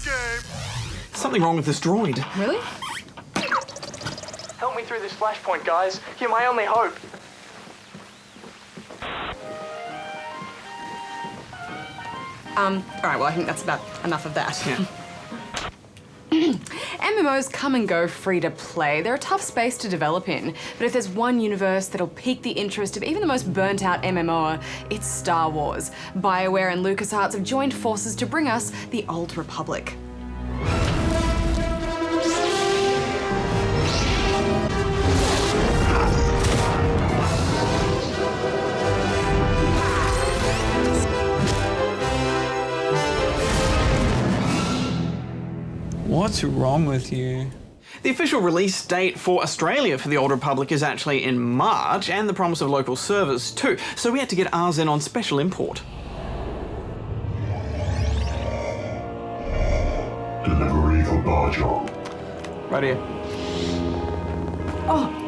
game. Something wrong with this droid. Really? Help me through this flashpoint, guys. You're my only hope. Alright, well, I think that's about enough of that. Yeah. MMOs come and go free to play. They're a tough space to develop in. But if there's one universe that'll pique the interest of even the most burnt out MMOer, it's Star Wars. BioWare and LucasArts have joined forces to bring us the Old Republic. What's wrong with you? The official release date for Australia for the Old Republic is actually in March, and the promise of local servers too, so we had to get ours in on special import. Delivery for Barjob. Right here. Oh,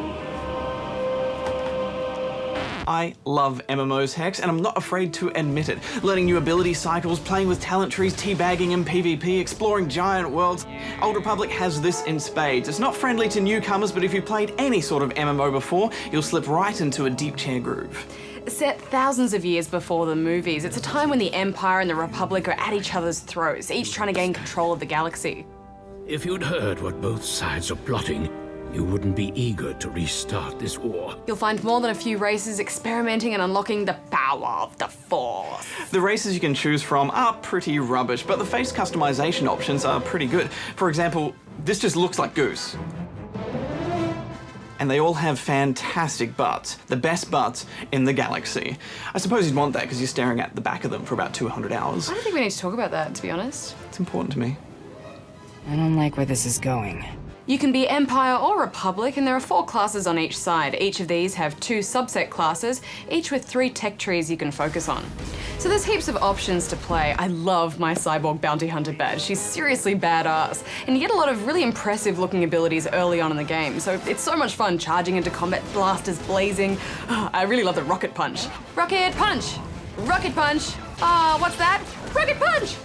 I love MMOs, Hex, and I'm not afraid to admit it. Learning new ability cycles, playing with talent trees, teabagging in PvP, exploring giant worlds. Old Republic has this in spades. It's not friendly to newcomers, but if you've played any sort of MMO before, you'll slip right into a deep chair groove. set thousands of years before the movies, it's a time when the Empire and the Republic are at each other's throats, each trying to gain control of the galaxy. If you'd heard what both sides are plotting, you wouldn't be eager to restart this war. You'll find more than a few races experimenting and unlocking the power of the Force. The races you can choose from are pretty rubbish, but the face customization options are pretty good. For example, this just looks like Goose. And they all have fantastic butts. The best butts in the galaxy. I suppose you'd want that because you're staring at the back of them for about 200 hours. I don't think we need to talk about that, to be honest. It's important to me. I don't like where this is going. You can be Empire or Republic, and there are 4 classes on each side. Each of these have 2 subset classes, each with 3 tech trees you can focus on. So there's heaps of options to play. I love my cyborg bounty hunter badge. She's seriously badass. And you get a lot of really impressive looking abilities early on in the game. So it's so much fun charging into combat, blasters blazing. I really love the rocket punch. Rocket punch! Rocket punch! What's that? Rocket punch!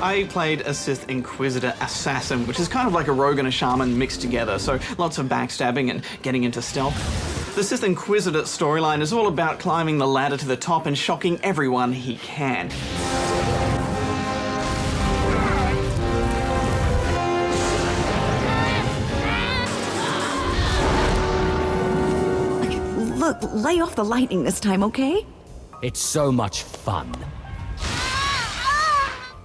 I played a Sith Inquisitor Assassin, which is kind of like a rogue and a shaman mixed together, so lots of backstabbing and getting into stealth. The Sith Inquisitor storyline is all about climbing the ladder to the top and shocking everyone he can. Look, lay off the lightning this time, okay? It's so much fun.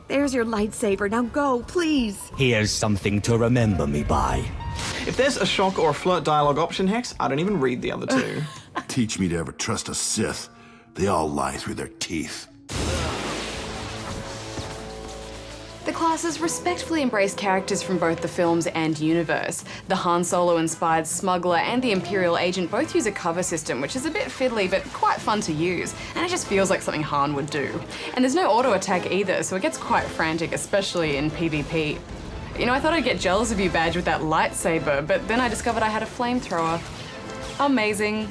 There's your lightsaber. Now go, please. Here's something to remember me by. If there's a shock or a flirt dialogue option, Hex, I don't even read the other two. Teach me to ever trust a Sith. They all lie through their teeth. The classes respectfully embrace characters from both the films and universe. The Han Solo-inspired smuggler and the Imperial agent both use a cover system, which is a bit fiddly but quite fun to use, and it just feels like something Han would do. And there's no auto-attack either, so it gets quite frantic, especially in PvP. You know, I thought I'd get jealous of you, Badge, with that lightsaber, but then I discovered I had a flamethrower. Amazing.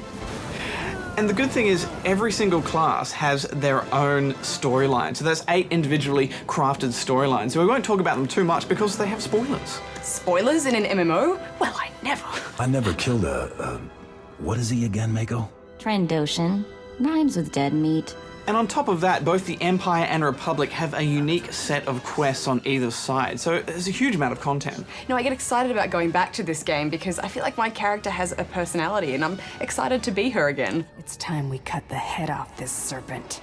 And the good thing is, every single class has their own storyline. So there's 8 individually crafted storylines. So we won't talk about them too much because they have spoilers. Spoilers in an MMO? Well, I never. I never killed what is he again, Mako? Trandoshan. Rhymes with dead meat. And on top of that, both the Empire and Republic have a unique set of quests on either side, so there's a huge amount of content. No, I get excited about going back to this game because I feel like my character has a personality and I'm excited to be her again. It's time we cut the head off this serpent.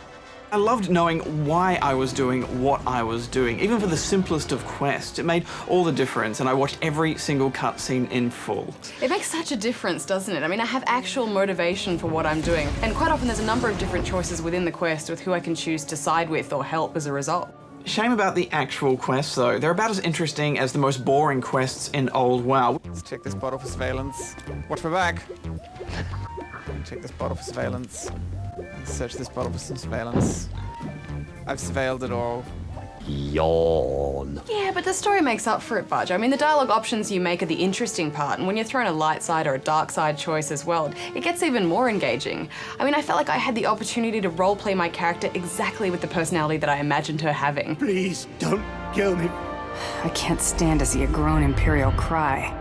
I loved knowing why I was doing what I was doing, even for the simplest of quests. It made all the difference, and I watched every single cutscene in full. It makes such a difference, doesn't it? I mean, I have actual motivation for what I'm doing, and quite often there's a number of different choices within the quest with who I can choose to side with or help as a result. Shame about the actual quests, though. They're about as interesting as the most boring quests in old WoW. Let's check this bottle for surveillance. Watch my back. Check this bottle for surveillance. Search this bottle for some surveillance. I've surveilled it all. Yawn. Yeah, but the story makes up for it, Budge. I mean, the dialogue options you make are the interesting part, and when you're thrown a light side or a dark side choice as well, it gets even more engaging. I mean, I felt like I had the opportunity to roleplay my character exactly with the personality that I imagined her having. Please don't kill me. I can't stand to see a grown Imperial cry.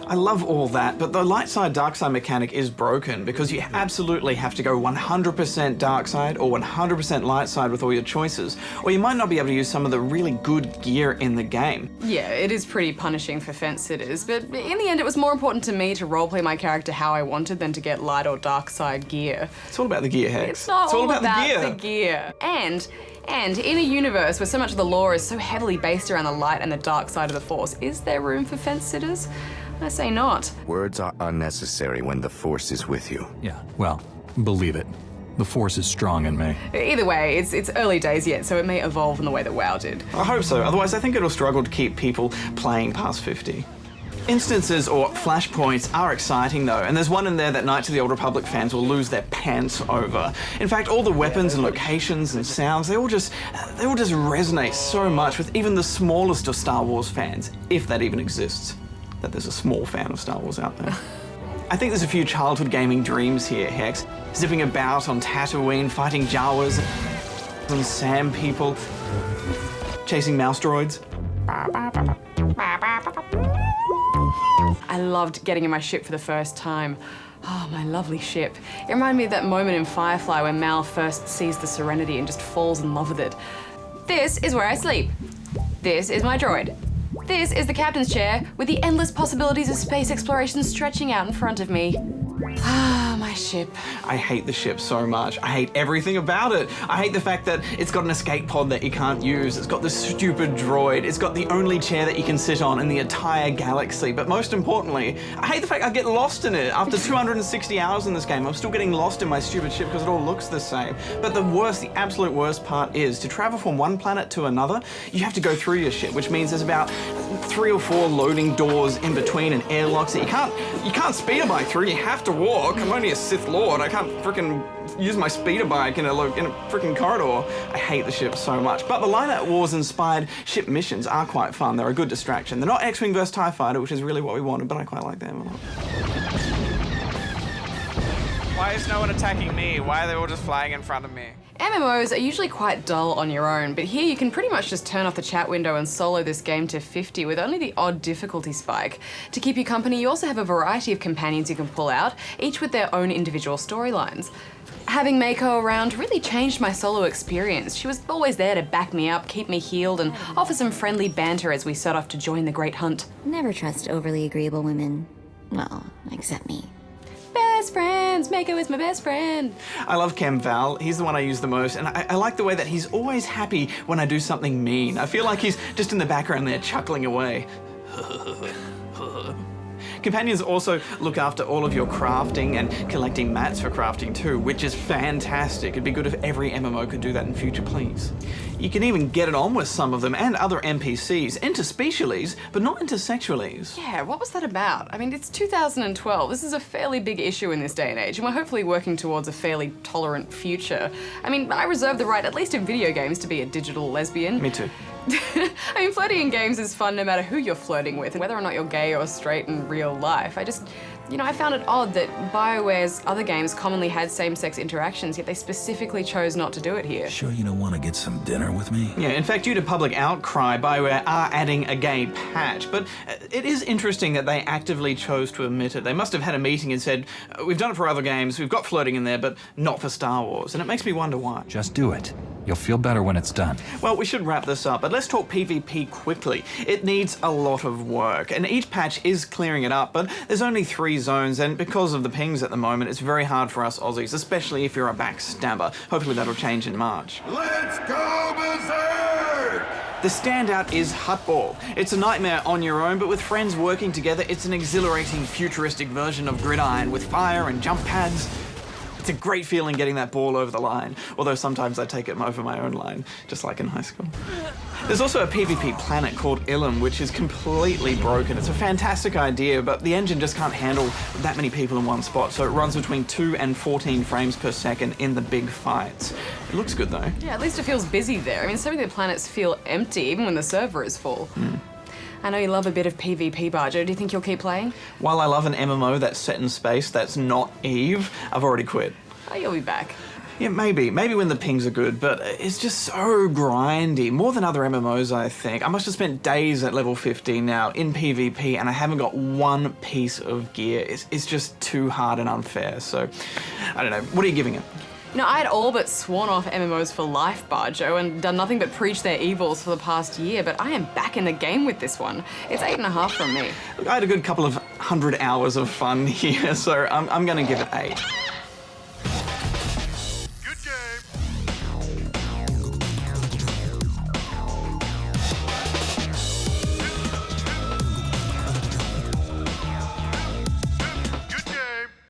I love all that, but the light side dark side mechanic is broken because you absolutely have to go 100% dark side or 100% light side with all your choices, or you might not be able to use some of the really good gear in the game. Yeah, it is pretty punishing for fence sitters, but in the end it was more important to me to roleplay my character how I wanted than to get light or dark side gear. It's all about the gear, Hex. It's not all about the gear. And in a universe where so much of the lore is so heavily based around the light and the dark side of the Force, is there room for fence sitters? I say not. Words are unnecessary when the Force is with you. Yeah, well, believe it. The Force is strong in me. Either way, it's early days yet, so it may evolve in the way that WoW did. I hope so, otherwise I think it'll struggle to keep people playing past 50. Instances or flashpoints are exciting though, and there's one in there that Knights of the Old Republic fans will lose their pants over. In fact, all the weapons and locations and sounds, they all just resonate so much with even the smallest of Star Wars fans, if that even exists. That there's a small fan of Star Wars out there. I think there's a few childhood gaming dreams here, Hex. Zipping about on Tatooine, fighting Jawas and Sam people, chasing mouse droids. I loved getting in my ship for the first time. Oh, my lovely ship. It reminded me of that moment in Firefly when Mal first sees the Serenity and just falls in love with it. This is where I sleep. This is my droid. This is the captain's chair, with the endless possibilities of space exploration stretching out in front of me. Ah, my ship. I hate the ship so much. I hate everything about it. I hate the fact that it's got an escape pod that you can't use. It's got this stupid droid. It's got the only chair that you can sit on in the entire galaxy. But most importantly, I hate the fact I get lost in it. After 260 hours in this game, I'm still getting lost in my stupid ship because it all looks the same. But the absolute worst part is to travel from one planet to another, you have to go through your ship, which means there's about 3 or 4 loading doors in between and airlocks that you can't speeder bike through. You have to walk. I'm only a Sith Lord. I can't frickin' use my speeder bike in a frickin' corridor. I hate the ship so much. But the Line at Wars inspired ship missions are quite fun. They're a good distraction. They're not X-Wing vs TIE Fighter, which is really what we wanted, but I quite like them a lot. Why is no one attacking me? Why are they all just flying in front of me? MMOs are usually quite dull on your own, but here you can pretty much just turn off the chat window and solo this game to 50 with only the odd difficulty spike. To keep you company, you also have a variety of companions you can pull out, each with their own individual storylines. Having Mako around really changed my solo experience. She was always there to back me up, keep me healed, and offer some friendly banter as we set off to join the Great Hunt. Never trust overly agreeable women. Well, except me. Best friends! Mako is my best friend! I love Cam Val. He's the one I use the most, and I like the way that he's always happy when I do something mean. I feel like he's just in the background there chuckling away. Companions also look after all of your crafting and collecting mats for crafting too, which is fantastic. It'd be good if every MMO could do that in future, please. You can even get it on with some of them and other NPCs, interspecialies, but not intersexualies. Yeah, what was that about? I mean, it's 2012. This is a fairly big issue in this day and age, and we're hopefully working towards a fairly tolerant future. I mean, I reserve the right, at least in video games, to be a digital lesbian. Me too. I mean, flirting in games is fun no matter who you're flirting with, and whether or not you're gay or straight in real life. I found it odd that BioWare's other games commonly had same-sex interactions, yet they specifically chose not to do it here. Sure you don't want to get some dinner with me? Yeah, in fact, due to public outcry, BioWare are adding a gay patch, but it is interesting that they actively chose to omit it. They must have had a meeting and said, we've done it for other games, we've got flirting in there, but not for Star Wars, and it makes me wonder why. Just do it. You'll feel better when it's done. Well, we should wrap this up, but let's talk PvP quickly. It needs a lot of work, and each patch is clearing it up, but there's only 3 zones, and because of the pings at the moment, it's very hard for us Aussies, especially if you're a backstabber. Hopefully that'll change in March. Let's go berserk! The standout is Hutball. It's a nightmare on your own, but with friends working together, it's an exhilarating, futuristic version of Gridiron with fire and jump pads. It's a great feeling getting that ball over the line, although sometimes I take it over my own line, just like in high school. There's also a PvP planet called Ilum, which is completely broken. It's a fantastic idea, but the engine just can't handle that many people in one spot, so it runs between 2 and 14 frames per second in the big fights. It looks good though. Yeah, at least it feels busy there. I mean, some of the planets feel empty even when the server is full. I know you love a bit of PvP, Barjo. Do you think you'll keep playing? While I love an MMO that's set in space that's not Eve, I've already quit. Oh, you'll be back. Yeah, maybe when the pings are good, but it's just so grindy, more than other MMOs, I think. I must have spent days at level 50 now in PvP, and I haven't got one piece of gear. It's just too hard and unfair, so I don't know. What are you giving it? You know, I'd all but sworn off MMOs for life, Barjo, and done nothing but preach their evils for the past year, but I am back in the game with this one. It's 8.5 from me. Look, I had a good couple of 100 hours of fun here, so I'm gonna give it 8.